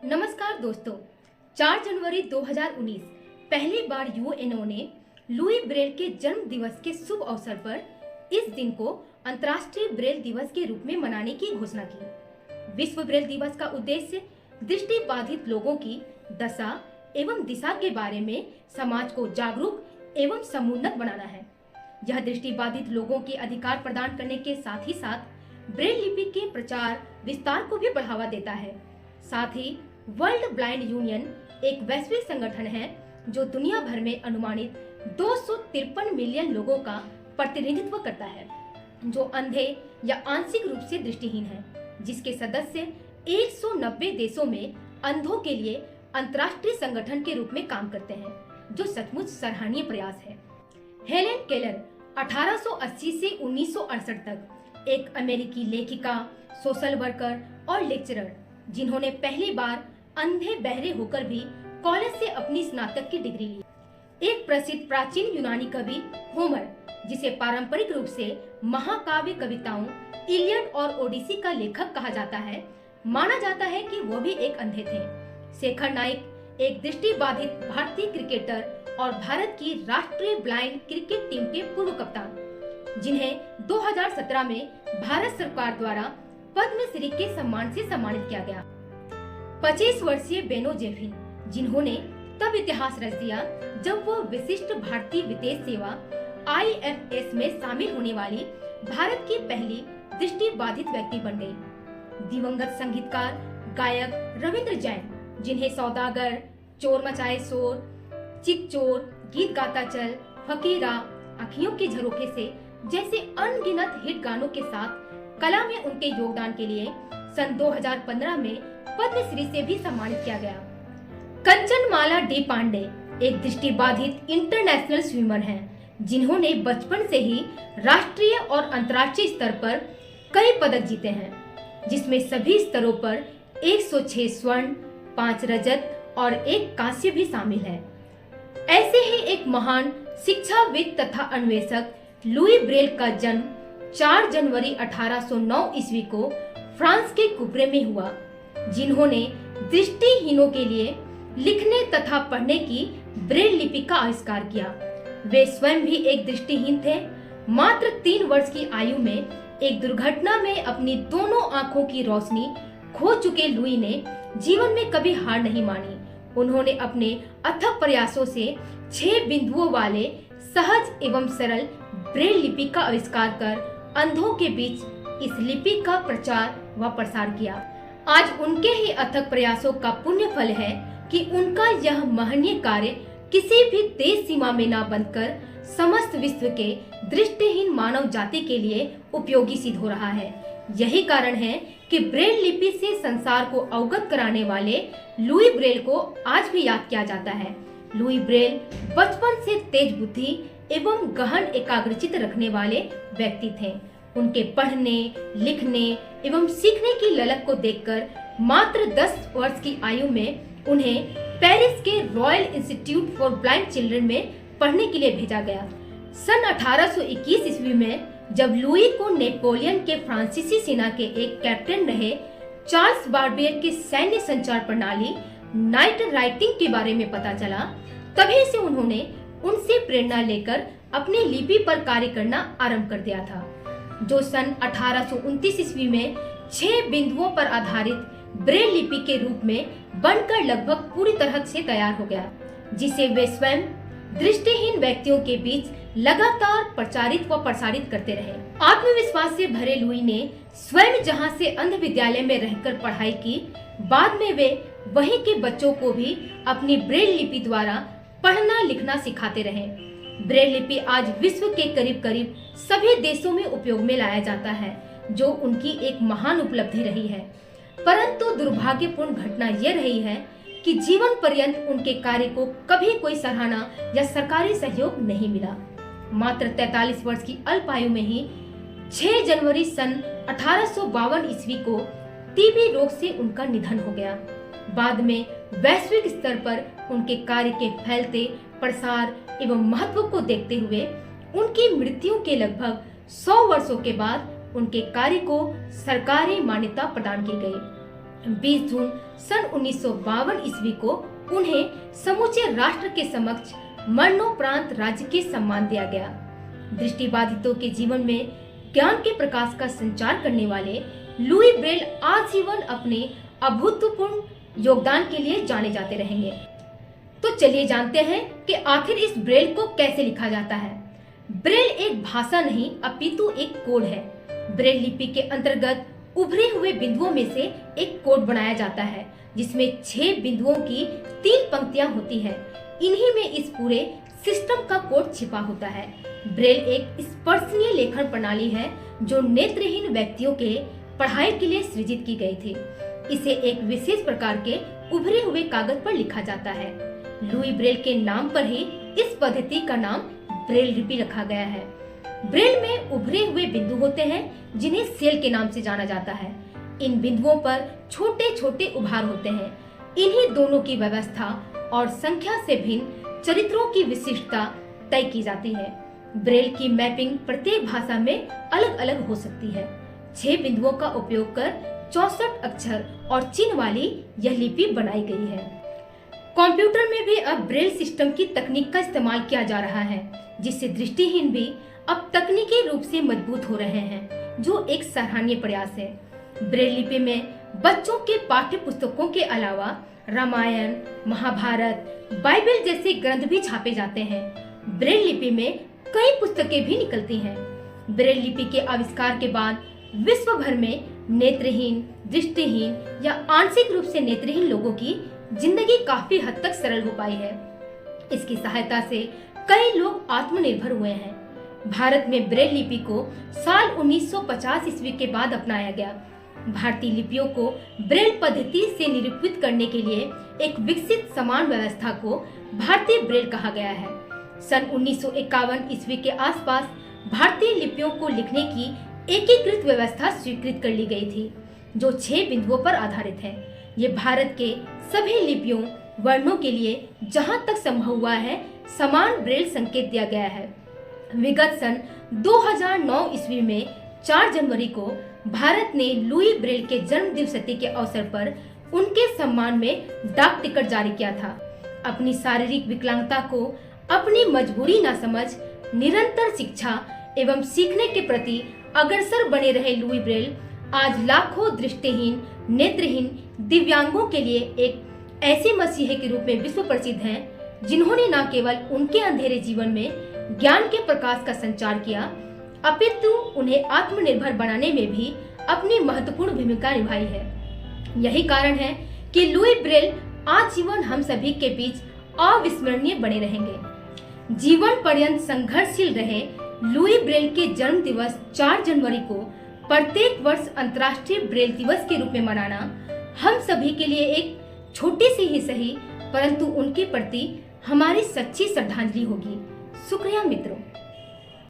नमस्कार दोस्तों, 4 जनवरी 2019 पहली बार यूएनओ ने लुई ब्रेल के जन्म दिवस के शुभ अवसर पर इस दिन को अंतर्राष्ट्रीय ब्रेल दिवस के रूप में मनाने की घोषणा की। विश्व ब्रेल दिवस का उद्देश्य दृष्टिबाधित लोगों की दशा एवं दिशा के बारे में समाज को जागरूक एवं समुन्नत बनाना है। यह दृष्टिबाधित लोगों के अधिकार प्रदान करने के साथ ही साथ ब्रेल लिपि के प्रचार विस्तार को भी बढ़ावा देता है। साथ ही वर्ल्ड ब्लाइंड यूनियन एक वैश्विक संगठन है जो दुनिया भर में अनुमानित 253 मिलियन लोगों का प्रतिनिधित्व करता है, जो अंधे या आंशिक रूप से दृष्टिहीन हैं, जिसके सदस्य 190 देशों में अंधों के लिए अंतर्राष्ट्रीय संगठन के रूप में काम करते हैं, जो सचमुच सराहनीय प्रयास है। हेलेन केलर 1880 से 1968 तक एक अमेरिकी लेखिका, सोशल वर्कर और लेक्चरर, जिन्होंने पहली बार अंधे बहरे होकर भी कॉलेज से अपनी स्नातक की डिग्री ली। एक प्रसिद्ध प्राचीन यूनानी कवि होमर, जिसे पारंपरिक रूप से महाकाव्य कविताओं इलियड और ओडिसी का लेखक कहा जाता है, माना जाता है कि वो भी एक अंधे थे। शेखर नाइक एक दृष्टिबाधित भारतीय क्रिकेटर और भारत की राष्ट्रीय ब्लाइंड क्रिकेट टीम के पूर्व कप्तान, जिन्हें 2017 में भारत सरकार द्वारा पद्मश्री के सम्मान से सम्मानित किया गया। 25 वर्षीय बेनो जेफिन, जिन्होंने तब इतिहास रच दिया जब वो विशिष्ट भारतीय विदेश सेवा IFS में शामिल होने वाली भारत की पहली दृष्टिबाधित व्यक्ति बन गई। दिवंगत संगीतकार गायक रविंद्र जैन, जिन्हें सौदागर, चोर मचाए शोर, चित चोर, गीत गाता चल, फकीरा, अखियों के झरोखे से जैसे अनगिनत हिट गानों के साथ कला में उनके योगदान के लिए सन 2015 में पद्मश्री से भी सम्मानित किया गया। कंचनमाला डी पांडे एक दृष्टिबाधित इंटरनेशनल स्विमर हैं, जिन्होंने बचपन से ही राष्ट्रीय और अंतर्राष्ट्रीय स्तर पर कई पदक जीते हैं, जिसमें सभी स्तरों पर 106 स्वर्ण, 5 रजत और 1 कांस्य भी शामिल है। ऐसे ही एक महान शिक्षाविद तथा अन्वेषक लुई ब्रेल का जन्म 4 जनवरी 1809 ईस्वी को फ्रांस के कुब्रे में हुआ, जिन्होंने दृष्टिहीनों के लिए लिखने तथा पढ़ने की ब्रेल लिपि का आविष्कार किया। वे स्वयं भी एक दृष्टिहीन थे। मात्र 3 वर्ष की आयु में एक दुर्घटना में अपनी दोनों आंखों की रोशनी खो चुके लुई ने जीवन में कभी हार नहीं मानी। उन्होंने अपने अथक प्रयासों से 6 बिंदुओं वाले सहज एवं सरल ब्रेल लिपि का आविष्कार कर अंधों के बीच इस लिपि का प्रचार व प्रसार किया। आज उनके ही अथक प्रयासों का पुण्य फल है कि उनका यह महनीय कार्य किसी भी देश सीमा में न बंधकर समस्त विश्व के दृष्टिहीन मानव जाति के लिए उपयोगी सिद्ध हो रहा है। यही कारण है कि ब्रेल लिपि से संसार को अवगत कराने वाले लुई ब्रेल को आज भी याद किया जाता है। लुई ब्रेल बचपन से तेज बुद्धि एवं गहन एकाग्रचित्त रखने वाले व्यक्ति थे। उनके पढ़ने, लिखने एवं सीखने की ललक को देखकर मात्र 10 वर्ष की आयु में उन्हें पेरिस के royal institute for blind children में पढ़ने के लिए भेजा गया। सन 1821 ईस्वी में जब लुई को नेपोलियन के फ्रांसीसी सेना के एक कैप्टन रहे चार्ल्स बार्बियर की सैन्य संचार प्रणाली नाइट राइटिंग के बारे में पता चला, तभी से उन्होंने उनसे प्रेरणा लेकर अपनी लिपि पर कार्य करना आरंभ कर दिया था, जो सन 1829 ईस्वी में 6 बिंदुओं पर आधारित ब्रेल लिपि के रूप में बनकर लगभग पूरी तरह से तैयार हो गया, जिसे वे स्वयं दृष्टिहीन व्यक्तियों के बीच लगातार प्रचारित व प्रसारित करते रहे। आत्मविश्वास से भरे लुई ने स्वयं जहां से अंध विद्यालय में रहकर पढ़ाई की, बाद में वे वहीं के बच्चों को भी अपनी ब्रेल लिपि द्वारा पढ़ना लिखना सिखाते रहे। ब्रेल लिपि आज विश्व के करीब करीब सभी देशों में उपयोग में लाया जाता है, जो उनकी एक महान उपलब्धि रही है। परंतु दुर्भाग्यपूर्ण घटना यह रही है कि जीवन पर्यंत उनके कार्य को कभी कोई सराहना या सरकारी सहयोग नहीं मिला। मात्र 43 वर्ष की अल्प आयु में ही 6 जनवरी सन 1852 ईस्वी को टीबी रोग से उनका निधन हो गया। बाद में वैश्विक स्तर पर उनके कार्य के फैलते प्रसार एवं महत्व को देखते हुए उनकी मृत्यु के लगभग 100 वर्षों के बाद उनके कार्य को सरकारी मान्यता प्रदान की गई। 20 जून सन 1952 ईस्वी को उन्हें समूचे राष्ट्र के समक्ष मरणोपरांत राज्य के सम्मान दिया गया। दृष्टिबाधितों के जीवन में ज्ञान के प्रकाश का संचार करने वाले लुई ब्रेल आजीवन अपने अभूतपूर्व योगदान के लिए जाने जाते रहेंगे। तो चलिए जानते हैं कि आखिर इस ब्रेल को कैसे लिखा जाता है। ब्रेल एक भाषा नहीं अपितु एक कोड है। ब्रेल लिपि के अंतर्गत उभरे हुए बिंदुओं में से एक कोड बनाया जाता है जिसमें 6 बिंदुओं की 3 पंक्तियां होती है। इन्हीं में इस पूरे सिस्टम का कोड छिपा होता है। ब्रेल एक स्पर्शनीय लेखन प्रणाली है जो नेत्रहीन व्यक्तियों के पढ़ाई के लिए सृजित की गई थी। इसे एक विशेष प्रकार के उभरे हुए कागज पर लिखा जाता है। लुई ब्रेल के नाम पर ही इस पद्धति का नाम ब्रेल लिपि रखा गया है। ब्रेल में उभरे हुए बिंदु होते हैं जिन्हें सेल के नाम से जाना जाता है। इन बिंदुओं पर छोटे छोटे उभार होते हैं। इन्हीं दोनों की व्यवस्था और संख्या से भिन्न चरित्रों की विशिष्टता तय की जाती है। ब्रेल की मैपिंग प्रत्येक भाषा में अलग अलग हो सकती है। 6 बिंदुओं का उपयोग कर 64 अक्षर और चिन्ह वाली यह लिपि बनाई गई है। कंप्यूटर में भी अब ब्रेल सिस्टम की तकनीक का इस्तेमाल किया जा रहा है, जिससे दृष्टिहीन भी अब तकनीकी रूप से मजबूत हो रहे हैं, जो एक सराहनीय प्रयास है। ब्रेल लिपि में बच्चों के पाठ्य पुस्तकों के अलावा रामायण, महाभारत, बाइबल जैसे ग्रंथ भी छापे जाते हैं। ब्रेल लिपि में कई पुस्तकें भी निकलती हैं। ब्रेल लिपि के आविष्कार के बाद विश्व भर में नेत्रहीन, दृष्टिहीन या आंशिक रूप से नेत्रहीन लोगों की जिंदगी काफी हद तक सरल हो पाई है। इसकी सहायता से कई लोग आत्मनिर्भर हुए हैं। भारत में ब्रेल लिपि को साल 1950 ईस्वी के बाद अपनाया गया। भारतीय लिपियों को ब्रेल पद्धति से निरूपित करने के लिए एक विकसित समान व्यवस्था को भारतीय ब्रेल कहा गया है। सन 1951 ईस्वी के आसपास भारतीय लिपियों को लिखने की एकीकृत व्यवस्था स्वीकृत कर ली गई थी, जो 6 बिंदुओं पर आधारित है। ये भारत के सभी लिपियों वर्णों के लिए जहां तक संभव हुआ है समान ब्रेल संकेत दिया गया है। विगत सन 2009 ईस्वी में 4 जनवरी को भारत ने लुई ब्रेल के जन्म दिवस के अवसर पर उनके सम्मान में डाक टिकट जारी किया था। अपनी शारीरिक विकलांगता को अपनी मजबूरी न समझ निरंतर शिक्षा एवं सीखने के प्रति अग्रसर बने रहे लुई ब्रेल आज लाखों दृष्टिहीन, नेत्रहीन दिव्यांगों के लिए एक ऐसे मसीहे के रूप में विश्व प्रसिद्ध हैं, जिन्होंने न केवल उनके अंधेरे जीवन में ज्ञान के प्रकाश का संचार किया, अपितु उन्हें आत्मनिर्भर बनाने में भी अपनी महत्वपूर्ण भूमिका निभाई है। यही कारण है कि लुई ब्रेल आजीवन हम सभी के बीच अविस्मरणीय बने रहेंगे। जीवन पर्यंत संघर्षशील रहे लुई ब्रेल के जन्म दिवस 4 जनवरी को प्रत्येक वर्ष अंतर्राष्ट्रीय ब्रेल दिवस के रूप में मनाना हम सभी के लिए एक छोटी सी ही सही परंतु उनके प्रति हमारी सच्ची श्रद्धांजलि होगी। शुक्रिया मित्रों।